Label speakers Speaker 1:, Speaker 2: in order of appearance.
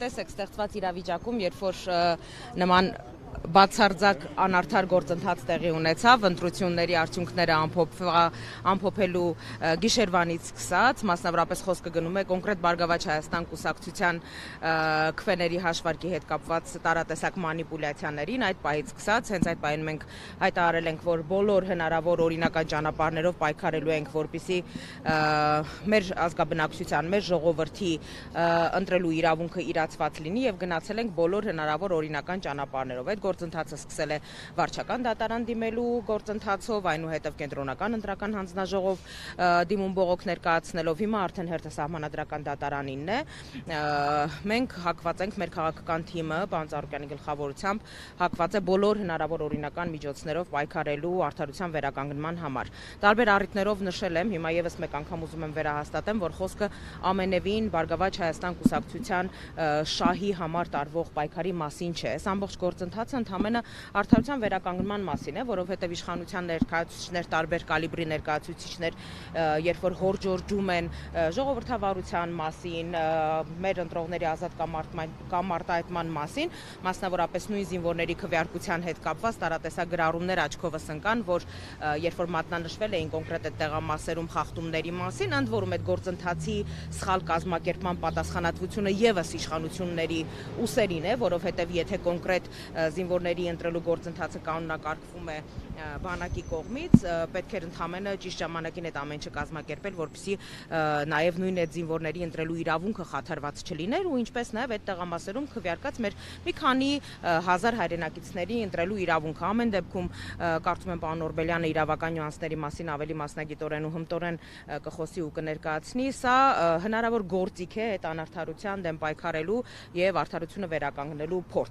Speaker 1: տեսեք, ստեղծված իրավիճակում, երբ որ նման բացարձակ անարդար գործընթաց տեղի ունեցավ, ընտրությունների արդյունքները ամփոփելու գիշերվանից սկսած, մասնավորապես խոսքը գնում է կոնկրետ Բարգավաճ Հայաստան կուսակցության քվեների հաշվարկի հետ կապված տարատեսակ մանիպուլյացիաներին, այդ պահից սկսած, հենց այդ պահին մենք հայտարարել ենք, որ բոլոր հնարավոր օրինական ճանապարհներով պայքարելու ենք, որպեսզի մեր ազգաբնակչության, մեր ժողովրդի ընտրելու իրավունքը իրացված լինի եւ գնացել ենք բոլոր հնարավոր օրինական ճանապարհներով։ Գործընթացը սկսել է վարչական դատարան դիմելու գործընթացով, այնուհետև կենտրոնական ընտրական հանձնաժողով դիմում բողոք ներկայացնելով, հիմա արդեն հերթը սահմանադրական դատարանինն է։ Մենք հակված ենք, մեր քաղաքական թիմը, պարոն Ծառուկյանի գլխավորությամբ, հակված է բոլոր հնարավոր օրինական միջոցներով պայքարելու արդարության վերականգնման համար։ Տարբեր առիթներով նշել եմ, հիմա եւս մեկ անգամ ուզում եմ վերահաստատեմ, որ խոսքը ամենևին Բարգավաճ Հայաստան կուսակցության շահի համար տարվող պայքարի մասին չէ։ Այս ամբողջ գործընթացը ընդհանրապես արդարության վերականգնման մասին է, որովհետև իշխանության ներկայացուցիչներ, տարբեր կալիբրի ներկայացուցիչներ, երբ որ հորջորջում են ժողովրդավարության մասին, մեր ընտրողների ազատ կամ արտահայտման մասին, մասնավորապես նույն զինվորների քվեարկության հետ կապված տարատեսակ գրառումներ աչքովս ընկան, որ երբ որ մատնանշվել էին կոնկրետ այդ տեղամասերում խախտումների մասին, ընդ որում այդ գործընթացի սխալ կազմակերպման պատասխանատվությունը եւս իշխանությունների ուսերին է, որովհետև եթե կոնկրետ զինվորների ընտրելու գործընթացը կանոնակարգվում է բանակի կողմից, պետք էր ընդհանրապես ճիշտ ժամանակին այդ ամեն ինչը կազմակերպել, որպեսզի նաև նույն այդ զինվորների ընտրելու իրավունքը խաթարված չլիներ ու ինչպես նաև այդ տեղամասերում քվեարկած մեր մի քանի հազար հայրենակիցների ընտրելու իրավունքը։ Ամեն դեպքում կարծում եմ պարոն Օրբելյանը իրավական նյուանսների մասին ավելի մասնագիտորեն ու հմտորեն կխոսի ու կներկայացնի։ Սա հնարավոր գործիք է այդ անարդարության դեմ պայքարելու եւ արդարությունը վերականգնելու փորձ։